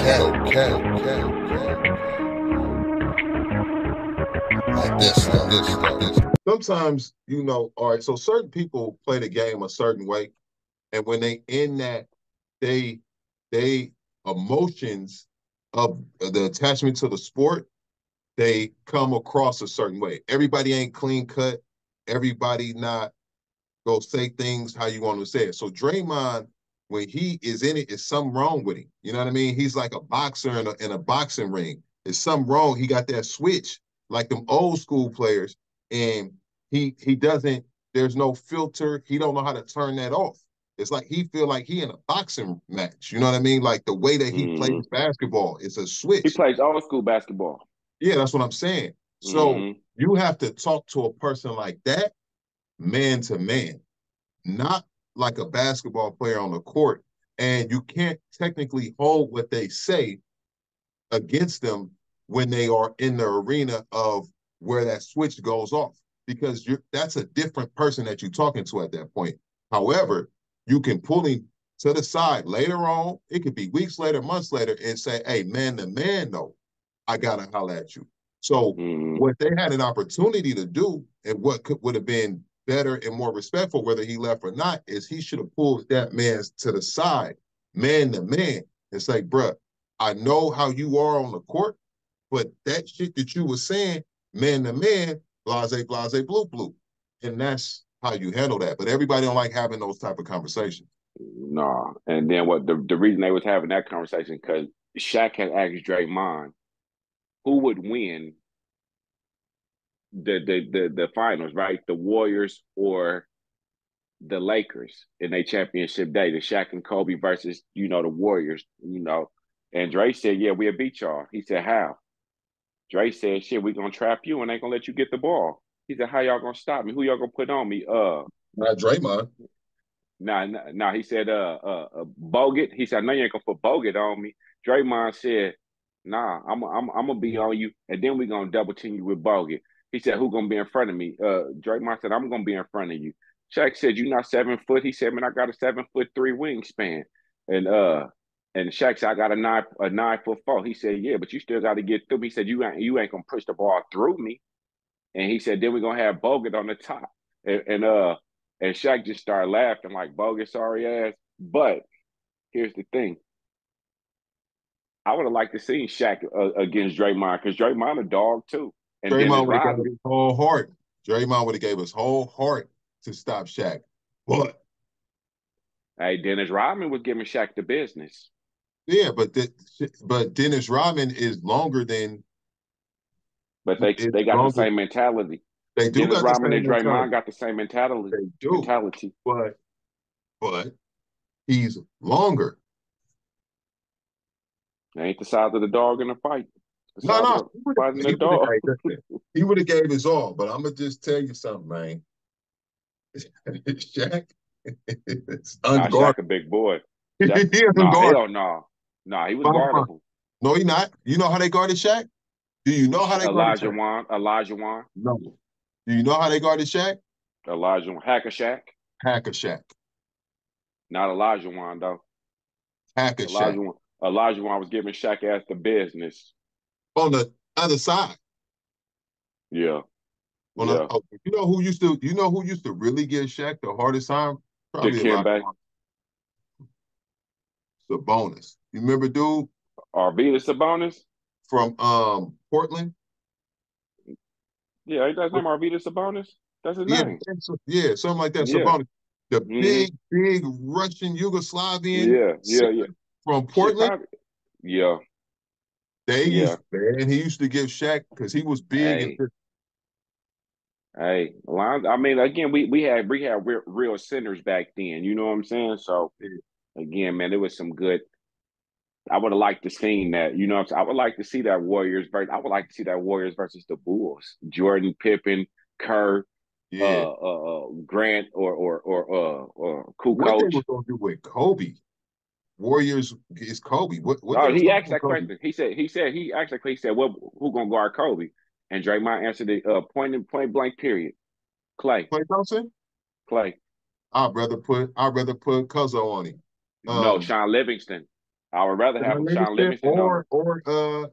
Like this. Sometimes, all right, so certain people play the game a certain way. And when they in that, they emotions of the attachment to the sport, they come across a certain way. Everybody ain't clean cut. Everybody not go say things how you want to say it. So Draymond, when he is in it, is something wrong with him. You know what I mean? He's like a boxer in a boxing ring. There's something wrong. He got that switch like them old school players, and he doesn't. There's no filter. He don't know how to turn that off. It's like he feel like he in a boxing match. You know what I mean? Like the way that he Mm-hmm. plays basketball, it's a He switch. plays old school basketball. Yeah, that's what I'm saying. So Mm-hmm. you have to talk to a person like that, man to man, not like a basketball player on the court. And you can't technically hold what they say against them when they are in the arena of where that switch goes off, because that's a different person that you're talking to at that point. However, you can pull him to the side later on. It could be weeks later, months later, and say, hey, man to man, no, I got to holler at you. So what they had an opportunity to do, and what would have been better and more respectful, whether he left or not, is he should have pulled that man to the side, man to man, and say, bruh, I know how you are on the court, but that shit that you were saying, man to man, blase, blase, blue, blue. And that's how you handle that. But everybody don't like having those type of conversations. No. And then what the reason they was having that conversation, because Shaq had asked Draymond who would win the finals, right? The Warriors or the Lakers in a championship day, the Shaq and Kobe versus, the Warriors. And Dre said, yeah, we'll beat y'all. He said, how? Dre said, shit, we gonna trap you and ain't gonna let you get the ball. He said, how y'all gonna stop me? Who y'all gonna put on me? Not Draymond. Nah, he said, Bogut. He said, no, you ain't gonna put Bogut on me. Draymond said, nah, I'm gonna be on you, and then we gonna double team you with Bogut. He said, who gonna be in front of me? Draymond said, I'm gonna be in front of you. Shaq said, you not 7 foot. He said, man, I got a 7'3" wingspan. And Shaq said, I got a 9'4". He said, yeah, but you still got to get through me. He said, you ain't gonna push the ball through me. And he said, then we're gonna have Bogut on the top. And Shaq just started laughing like, Bogut, sorry ass. But here's the thing. I would have liked to see Shaq against Draymond, because Draymond a dog too. And Dennis Draymond would have gave Rodman. his whole heart. Draymond would have gave his whole heart to stop Shaq. But Hey, Dennis Rodman was giving Shaq the business. yeah, but Dennis Rodman is longer than But they got the same mentality. They do Dennis got the Rodman same and Draymond mentality. got the same mentality. They do. But he's longer. It ain't the size of the dog in the fight. The No, size no. of fighting the dog. He would have gave his all, but I'm gonna just tell you something, man. Shaq is Nah, unguardable. Shaq a big boy. He Shaq, is unguardable. Nah, he was guardable. No, he not. You know how they guarded Shaq? Do you know how they guarded Shaq? Elijah Wan. No. Do you know how they guarded Shaq? Elijah Wan. Hacker Shaq. Hacker Shaq. Not Elijah Wan, though. Hacker Shaq. Elijah Wan was giving Shaq ass the business. On the other side. Yeah. You know who used to really give Shaq the hardest time? Probably Dikembe. Sabonis. You remember dude? Arvydas Sabonis? From Portland? Yeah, ain't that his name Arvydas Sabonis? That's his name. Yeah, something like that. Yeah. Sabonis. The big Russian Yugoslavian from Portland. Chicago. Yeah. He used to give Shaq, because he was big. Hey, I mean, again, we had real centers back then. You know what I'm saying? So again, man, there was some good. I would have liked to seen that. You know what I'm saying? I would like to see that Warriors versus. I would like to see that Warriors versus the Bulls. Jordan, Pippen, Kerr, Grant, or Kukoc. What they were gonna do with Kobe? Warriors is Kobe. What he asked that question. He said he said, well, who gonna guard Kobe? And Draymond answered it point blank period. Clay Thompson? Clay. I'd rather put Cuzzo on him. No, Sean Livingston. I would rather have John Sean Livingston Livingston over or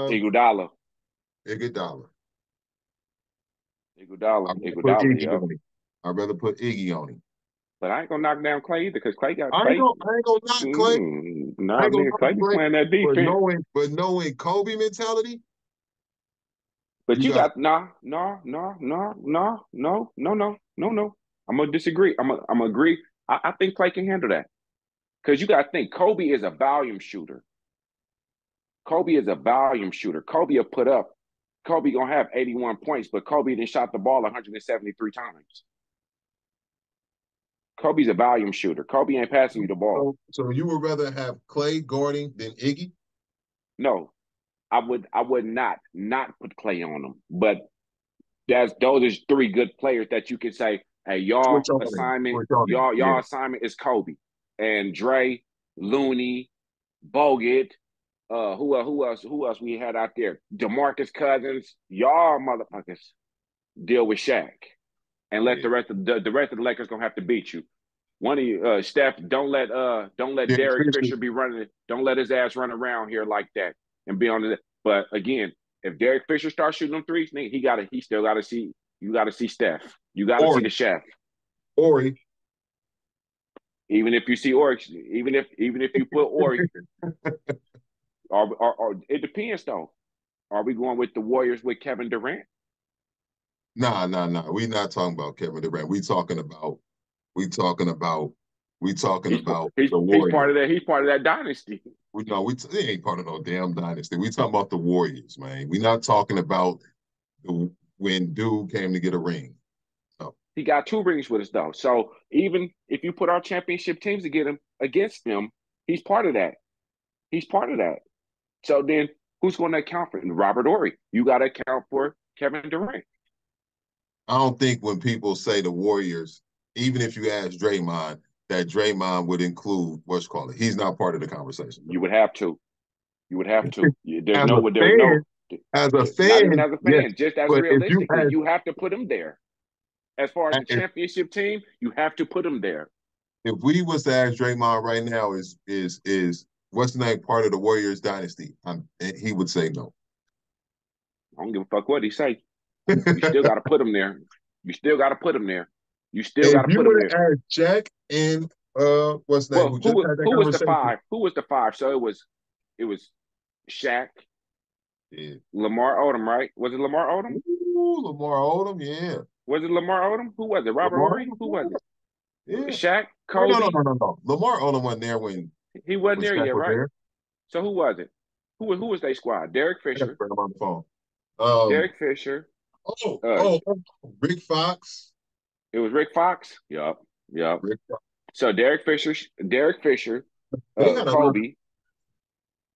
Iguodala. Iguodala. Iguodala, yeah. I'd rather put Iggy on him. But I ain't gonna knock down Clay either because Clay got I ain't Clay. gonna knock Clay. Nah, nigga, Clay be playing that defense. But knowing Kobe mentality. But you got no. I'm gonna disagree. I'm gonna agree. I think Clay can handle that because you got to think Kobe is a volume shooter. Kobe will put up. Kobe gonna have 81 points, but Kobe didn't shot the ball 173 times. Kobe's a volume shooter. Kobe ain't passing you the ball. So you would rather have Clay guarding than Iggy? No, I would not put Clay on them. But those are three good players that you can say, hey, y'all assignment is Kobe and Dre, Looney, Bogut. Who else we had out there? DeMarcus Cousins. Y'all motherfuckers deal with Shaq. And let the rest of the Lakers gonna have to beat you. One of you, Steph, don't let Derek Fisher be running. Don't let his ass run around here like that and be on the. But again, if Derek Fisher starts shooting them threes, he still gotta see. You gotta see Steph. You gotta see the chef. Ori. Even if you see Ori, even if you put Ori, or it depends though. Are we going with the Warriors with Kevin Durant? Nah. We're not talking about Kevin Durant. We talking about the Warriors. He's part of that dynasty. He ain't part of no damn dynasty. We talking about the Warriors, man. We're not talking about when dude came to get a ring. No. He got 2 rings with us though. So even if you put our championship teams to get him against him, he's part of that. So then who's going to account for him? Robert Horry. You got to account for Kevin Durant. I don't think when people say the Warriors, even if you ask Draymond, that Draymond would include he's not part of the conversation. You would have to. There's as no. As a fan, not even as a fan, yes, just as realistically, you have to put him there. As far as the championship team, you have to put him there. If we was to ask Draymond right now, is what's the name part of the Warriors dynasty? He would say no. I don't give a fuck what he say. You still got to put him there. If you would have asked Jack and what's the name? Who was the 5? Who was the 5? So it was Shaq. Yeah. Lamar Odom, right? Was it Lamar Odom? Ooh, Lamar Odom, yeah. Was it Lamar Odom? Who was it? Robert Horry? Who was it? Yeah. Shaq, Kobe. No. Lamar Odom wasn't there when he wasn't there yet, right? There. So who was it? Who was their squad? Derek Fisher. I'm on the phone. Derek Fisher. Rick Fox. It was Rick Fox. Yup. Rick Fox. So Derek Fisher,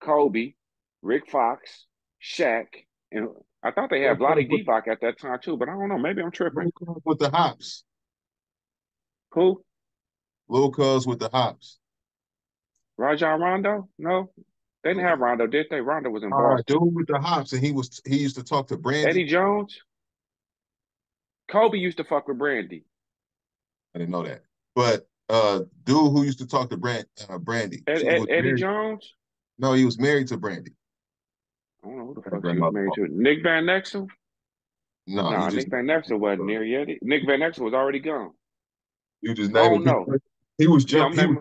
Kobe, Rick Fox, Shaq, and I thought they had Vlade Divac at that time too, but I don't know. Maybe I'm tripping. With the hops. Who? Lil Cuz with the hops. Rajon Rondo? No, they didn't have Rondo, did they? Rondo was in Boston. Dude with the hops, and he used to talk to Brandy. Eddie Jones. Kobe used to fuck with Brandy. I didn't know that, but dude who used to talk to Brandy. Eddie Jones. No, he was married to Brandy. I don't know who the fuck he was married to. Nick Van Exel? No, Nick Van Exel wasn't there yet. Nick Van Exel was already gone. You just named him. He was jumping.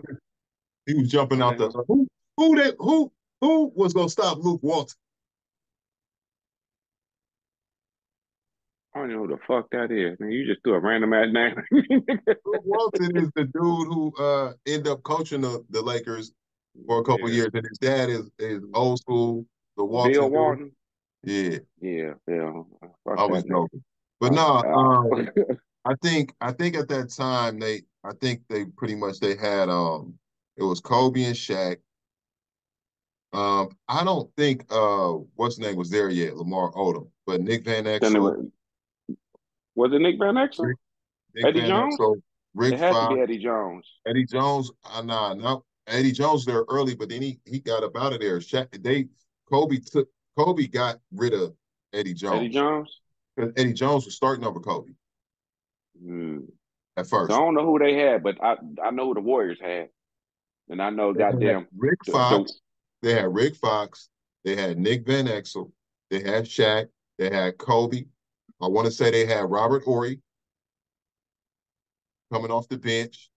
He was jumping out the. Who was gonna stop Luke Walton? I don't know who the fuck that is. Man, you just threw a random ass name. Luke Walton is the dude who ended up coaching the Lakers for a couple years, and his dad is old school. The Walton. Bill Walton. Yeah. I was joking, but no. I think at that time they pretty much had it was Kobe and Shaq. I don't think what's his name was there yet, Lamar Odom, but Nick Van Exel. Was it Nick Van Exel? Eddie Jones? Rick it had Fox, to be Eddie Jones. Eddie Jones, no. Eddie Jones there early, but then he got up out of there. Kobe got rid of Eddie Jones. Eddie Jones? Because Eddie Jones was starting over Kobe. At first. So I don't know who they had, but I know who the Warriors had. And I know They had goddamn Rick the Fox. They had Rick Fox. They had Nick Van Exel. They had Shaq. They had Kobe. I want to say they had Robert Horry coming off the bench.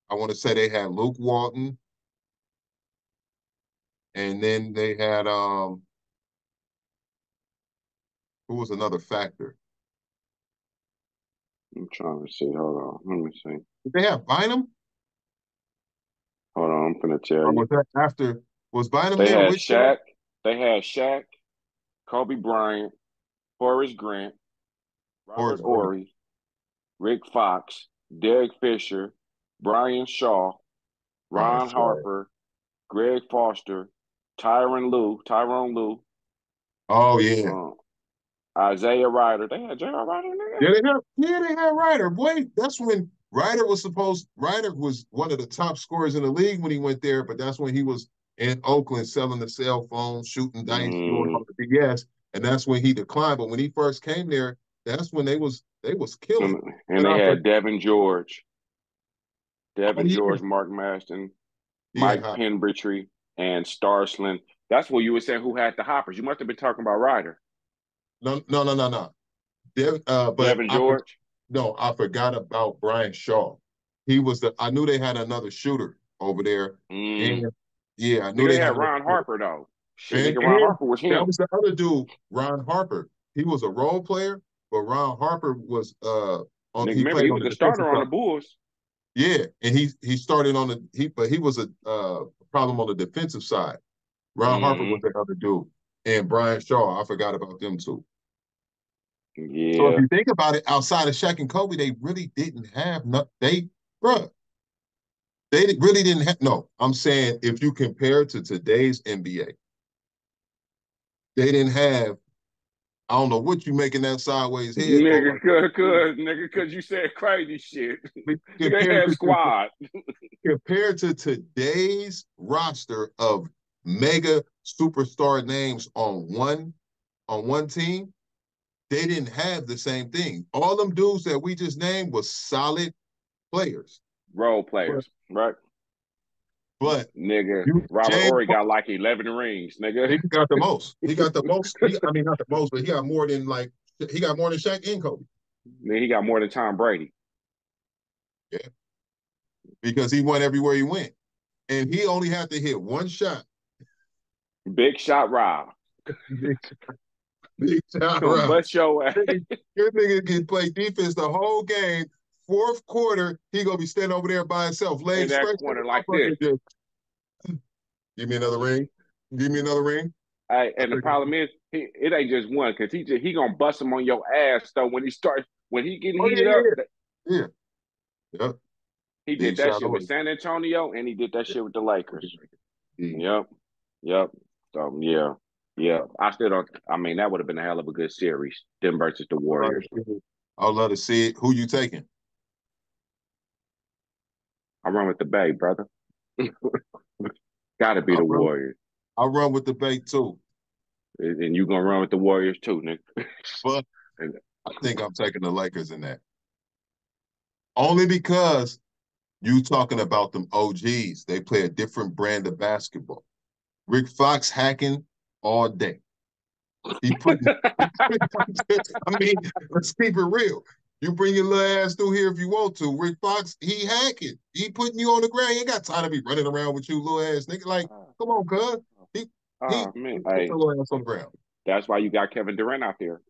I want to say they had Luke Walton. And then they had who was another factor? I'm trying to see. Hold on. Let me see. Did they have Bynum? Hold on, I'm gonna tell Or you. was that after? Was Bynum They there had with Shaq? Shaq. They had Shaq, Kobe Bryant, Horace Grant, Robert Horace Grant. Horry, Rick Fox, Derek Fisher, Brian Shaw, Oh, Ron sorry. Harper, Greg Foster, Tyrone Lue, Oh yeah. Isaiah Ryder. They had J.R. Ryder in there. They had Ryder. Wait, that's when Ryder was one of the top scorers in the league when he went there, but that's when he was in Oakland selling the cell phones, shooting dice, doing all the BS, and that's when he declined. But when he first came there, that's when they was killing. And And they I had forgot, oh Devin yeah, George, Mark Maston, Mike yeah. Penbritry, and Starsland. That's what you were saying who had the hoppers. You must have been talking about Ryder. No. But Devin George? I forgot about Brian Shaw. I knew they had another shooter over there. Mm. And yeah, I knew Nigga, they they had had another Ron shooter. Harper, though. Shit, And, nigga, Ron and Harper was that him. was the other dude, Ron Harper. He was a role player, but Ron Harper was Nigga, he remember, played he on was the a defensive starter on side. the Bulls. Yeah, and he started on but he was a problem on the defensive side. Ron Harper was Mm-hmm. the other dude. And Brian Shaw, I forgot about them too. So if Yeah. you think about it, outside of Shaq and Kobe, they really didn't have bruh, really didn't have. No, I'm saying if you compare it to today's NBA, they didn't have. I don't know what you making that sideways head for. Nigga, cause you said crazy shit. Nigga, they Compared had to squad. compared to today's roster of mega superstar names on one team, they didn't have the same thing. All them dudes that we just named was solid players. Role But, players, right? but Nigga, Robert James Horry got like 11 rings, nigga. he got the most. He got the most. I mean, not the most, but he got more than Shaq and Kobe. Man, he got more than Tom Brady. Yeah, because he went everywhere he went, and he only had to hit one shot. Big shot Rob. Big shot, Come Rob. bust your ass. This nigga can play defense the whole game. Fourth quarter, he gonna be standing over there by himself, In legs that stretched. corner like this. Just, give me another ring. Give me another ring. Hey, and the problem is, it ain't just one, because he gonna bust him on your ass though when he getting Oh heated up. yeah. Yep. He Big did that shot shit with always. San Antonio, and he did that shit with the Lakers. Yeah. Yep. So yeah. I still don't. I mean, that would have been a hell of a good series, them versus the Warriors. I'd love to see it. Who you taking? I run with the Bay, brother. Got to be I the run. Warriors, I run with the bait too, and you gonna run with the Warriors too, nigga. but And I think I'm taking the Lakers in that. Only because you talking about them OGs. They play a different brand of basketball. Rick Fox hacking all day. He putting. I mean, let's keep it real. You bring your little ass through here if you want to. Rick Fox, he hacking. He putting you on the ground. He ain't got time to be running around with you, little ass nigga. Like, come on, cuz. He man, put hey, the little ass on the ground. that's why you got Kevin Durant out there.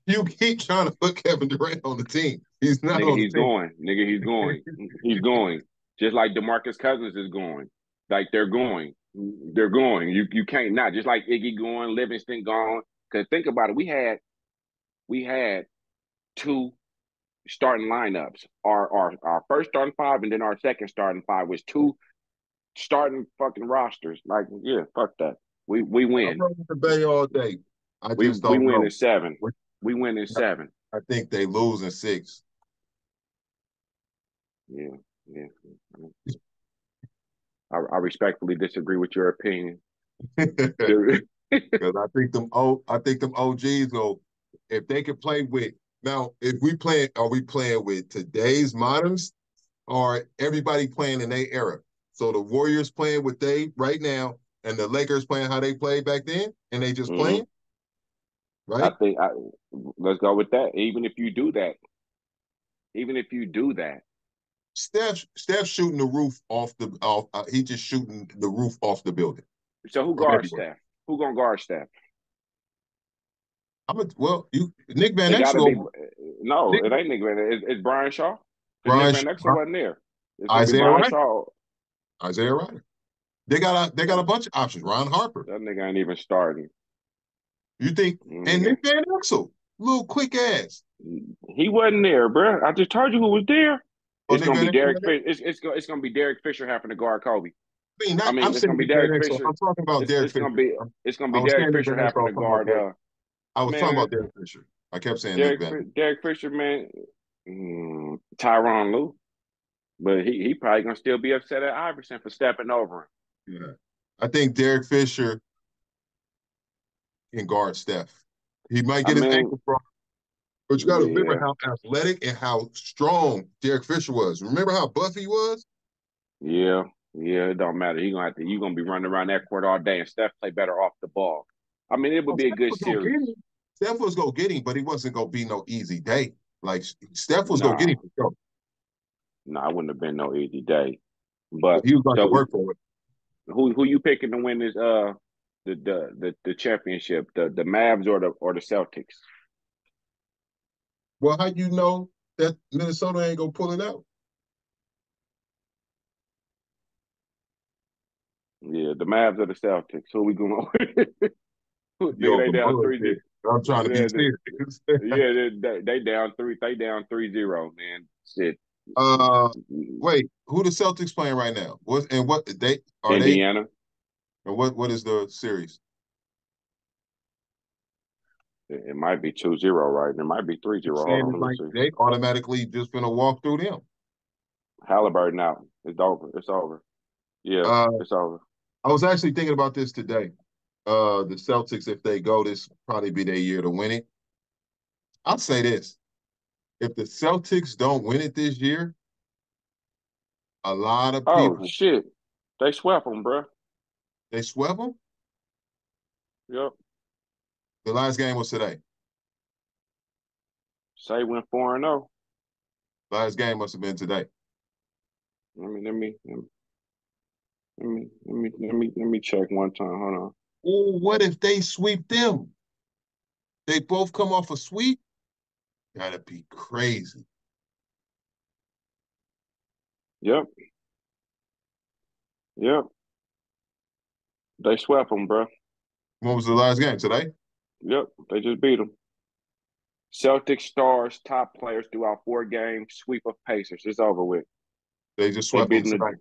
You keep trying to put Kevin Durant on the team. He's not Nigga, on the he's team. going. Nigga, he's going. He's going. Just like DeMarcus Cousins is going. Like they're going. They're going. You can't not. Just like Iggy going, Livingston gone. Because think about it, we had two starting lineups. Our first starting five and then our second starting five was two starting fucking rosters. Like, yeah, fuck that. We I win. run with the Bay all day. I We just we don't win know. in seven. We win in seven. I think they lose in 6. Yeah, yeah. I respectfully disagree with your opinion. Because I think them OGs go, if they could play with now, if we play, are we playing with today's moderns or everybody playing in their era? So the Warriors playing what they right now, and the Lakers playing how they played back then, and they just playing, I right? think let's go with that. Even if you do that, Steph shooting the roof off the off. He just shooting the roof off the building so who from guards everywhere. Steph? Who gonna guard Steph? Nick Van It gotta Exel, be no, Nick, it ain't Nick Van. It's Brian Shaw because Nick Brian, Van Exel wasn't there. It's gonna be Isaiah Brian Ryder, Shaw. Isaiah Ryder. They got a bunch of options. Ron Harper. That nigga ain't even starting. You think? And Nigga, Nick Van Exel, little quick ass. he wasn't there, bro. I just told you who was there. Oh, It's Nick gonna Van be Exel. Derek. It's gonna be Derek Fisher having to guard Kobe. I mean, not, I'm It's saying gonna be Nick Van Derek Exel. Fisher. I'm talking about Derek Fisher. It's gonna I be was Derek saying Nick Fisher Van Exel. having to guard. I was talking Man, about Derek Fisher. I kept saying Nick Van. Derek Fisher, man, Tyronn Lue, but he probably gonna still be upset at Iverson for stepping over him. Yeah. I think Derek Fisher can guard Steph. He might I get his mean, ankle broken, but you got to remember yeah, how athletic and how strong Derek Fisher was. Remember how buff he was? yeah. It don't matter. You gonna be running around that court all day, and Steph play better off the ball. I mean, it would Well, be a Steph good was gonna get series. him. Steph was gonna get him, but he wasn't gonna be no easy day. Like Steph was gonna get Nah, him for sure, I wouldn't have been no easy day. but But he was about to so work for it. who you picking to win this the championship? The Mavs or the Celtics? Well, how you know that Minnesota ain't gonna pull it out? Yeah, the Mavs or the Celtics. Who we going? Yo, Nigga, they some down 3-0. bullshit. I'm trying to be Yeah, serious. they down three. They down 3-0, man. Shit. Wait, who the Celtics playing right now? What they are they? Indiana. And what is the series? It might be 2-0, right? It might be 3-0. Hold Saying on, it's let me like see. they automatically just gonna walk through them. Halliburton out. It's over. It's over. Yeah, Uh, it's over. I was actually thinking about this today. The Celtics, if they go, this probably be their year to win it. I'll say this: if the Celtics don't win it this year, a lot of Oh people shit, they swept them, bro. they swept them. Yep. The last game was today. Say went 4-0. Last game must have been today. Let me check one time. Hold on. Oh, what if they sweep them? They both come off a sweep? Gotta be crazy. Yep. Yep. They swept them, bro. When was the last game? Today? Yep. They just beat them. Celtics stars, top players throughout 4 games, sweep of Pacers. It's over with. They just They swept beat them them tonight.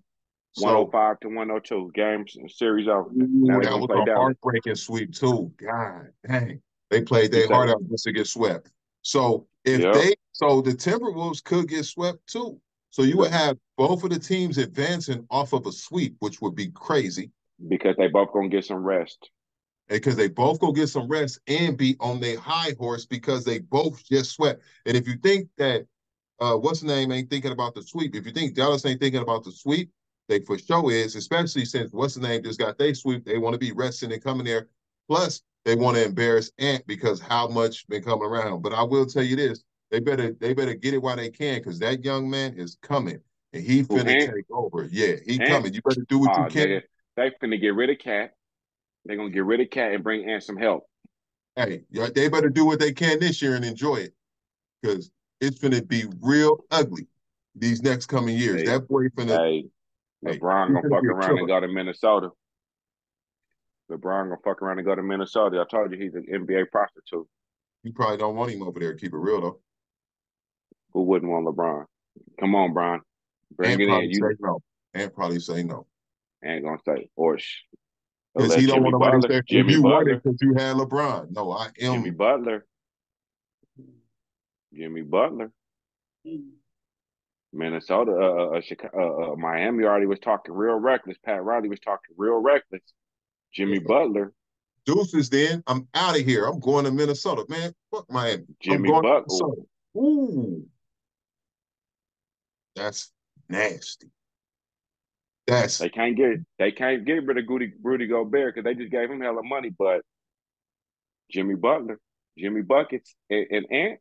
So, 105 to 102. Games series over. Now ooh, they're that gonna was play a Dallas. heartbreaking sweep too. God dang. They played You their say, heart out just to get swept. So yep. so the Timberwolves could get swept too. So you would have both of the teams advancing off of a sweep, which would be crazy. Because they both gonna get some rest. Because they both go get some rest and be on their high horse because they both just swept. And if you think that what's the name ain't thinking about the sweep, if you think Dallas ain't thinking about the sweep, they for sure is, especially since what's the name just got they sweep. They want to be resting and coming there. Plus, they want to embarrass Ant because how much been coming around. But I will tell you this: they better get it while they can because that young man is coming and he Who finna Ant? take over. Yeah, he Ant? coming. You better do what you can. Nigga, they finna get rid of Cat. They're gonna get rid of Cat and bring Ant some help. Hey, they better do what they can this year and enjoy it because it's finna be real ugly these next coming years. Hey, That boy finna, hey, hey, LeBron he's gonna finna fuck be a around and killer. go to Minnesota. LeBron gonna fuck around and go to Minnesota. I told you he's an NBA prostitute. You probably don't want him over there. Keep it real though. Who wouldn't want LeBron? Come on, Bron. Bring And it in. probably say You no. And probably say no. ain't gonna say, or they'll Because he let don't want nobody to say, well, Jimmy you won it Butler, because you had LeBron. No, I Jimmy am. Butler, Jimmy Butler. Minnesota, Chicago, Miami already was talking real reckless. Pat Riley was talking real reckless. Jimmy Butler, Deuces then. I'm out of here. I'm going to Minnesota. Man, fuck Miami. I'm Jimmy going to Butler. Minnesota. Ooh. That's nasty. That's They can't get rid of Rudy Gobert because they just gave him hella money. But Jimmy Butler, Jimmy Buckets, and Ant.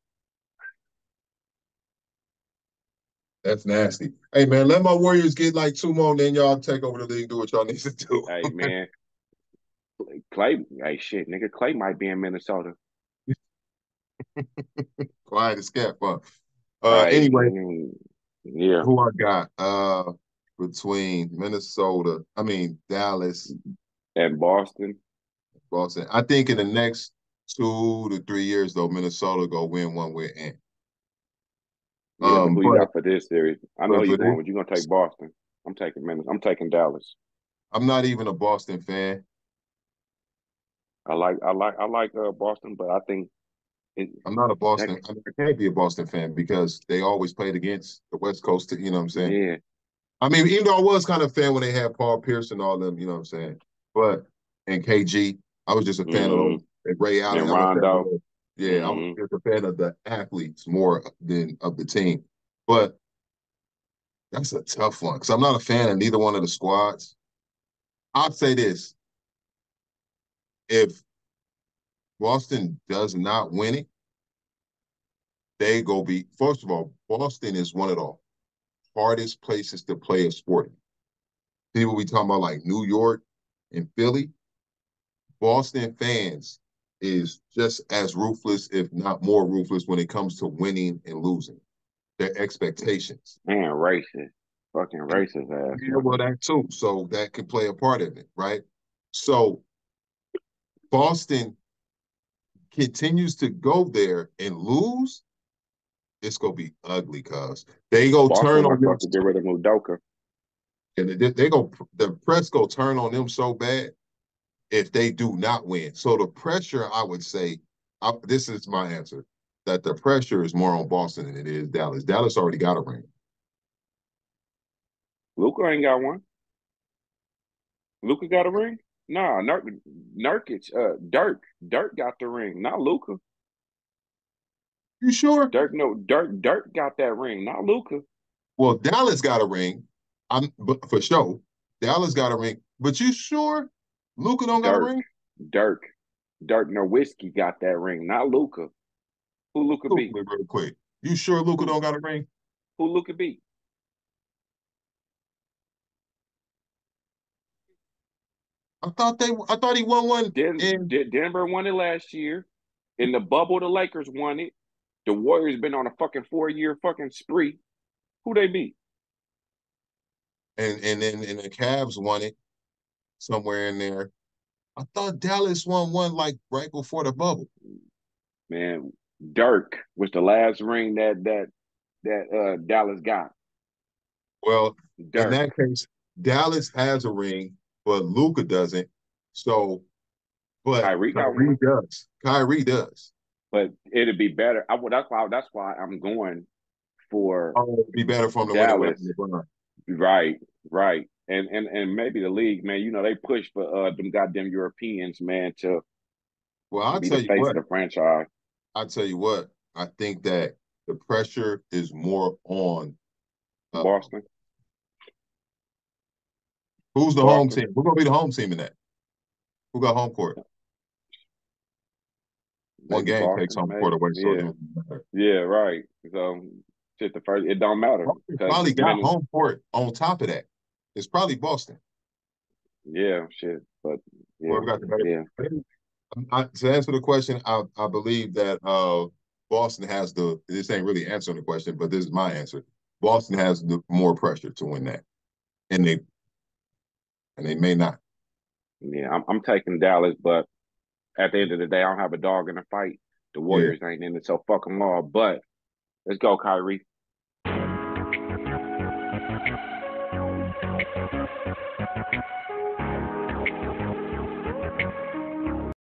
that's nasty. Hey man, let my Warriors get like 2 more, then y'all take over the league, do what y'all need to do. Hey man, Clay. Hey shit, nigga, Clay might be in Minnesota. Quiet as cat fuck. Right. Anyway, Yeah. who I got? Between Dallas And Boston. Boston. I think in the next 2 to 3 years, though, Minnesota go win one with Ant. Yeah, but who you But got for this series? I know you for going, but you're gonna take Boston. I'm taking Dallas. I'm not even a Boston fan. I like Boston, but I think I'm not a that, Boston. I can't be a Boston fan because they always played against the West Coast. You know what I'm saying? yeah. I mean, even though I was kind of a fan when they had Paul Pierce and all them, you know what I'm saying? But and KG, I was just a fan of those. And Ray Allen, And I looked at Rondo. them. Yeah, I was just a fan of the athletes more than of the team. But that's a tough one because I'm not a fan of neither one of the squads. I'd say this: if Boston does not win it, they go be. First of all, Boston is one of the hardest places to play a sport. People we talking about like New York and Philly. Boston fans is just as ruthless, if not more ruthless, when it comes to winning and losing. Their expectations. Man, racist. Fucking racist ass. Yeah, well, that too. So that could play a part in it, right? So Boston continues to go there and lose, it's gonna be ugly, cuz they go Boston turn on was them. supposed to get rid of Mudoka. And they go the press go turn on them so bad if they do not win. So the pressure, I would say, this is my answer, that the pressure is more on Boston than it is Dallas. Dallas already got a ring. Luka ain't got one. Luka got a ring? Nah, Nurkic, Dirk got the ring, not Luka. You sure? Dirk got that ring, not Luka. Well, Dallas got a ring. But for sure. Dallas got a ring. But you sure Luka don't got a Dirk, ring? Dirk, Dirk Nowitzki got that ring, not Luka. Who Luka Google beat? it real quick. You sure Luka Who don't got a ring? who Luka beat? I thought he won one in Denver won it last year. In the bubble, the Lakers won it. The Warriors been on a fucking 4-year fucking spree. Who they beat? and then and the Cavs won it somewhere in there. I thought Dallas won one like right before the bubble. Man, Dirk was the last ring that Dallas got. Well, in Dirk. that case, Dallas has a ring, but Luka doesn't. So, but Kyrie got Kyrie one. does. Kyrie does. But it'd be better. That's why I'm going for Oh, it'd be better for him to win it with Dallas. LeBron. Right. And maybe the league, man, they push for them goddamn Europeans, man, to Well, I'll be the tell you face what. of the franchise. I'll tell you what. I think that the pressure is more on Boston. who's the home Boston. team? Who's gonna be the home team in that? Who got home court? One Maybe game takes Boston, home maybe. court away, so it Yeah. don't matter. Yeah, right. So shit, the first it don't matter Boston because probably got home court on top of that. It's probably Boston. yeah, shit. But yeah, Whoever got the better. yeah. To answer the question, I believe that Boston has this ain't really answering the question, but this is my answer. Boston has the more pressure to win that. And they may not. Yeah, I'm taking Dallas, but at the end of the day, I don't have a dog in the fight. The Yeah. Warriors ain't in it so fucking long. But let's go, Kyrie.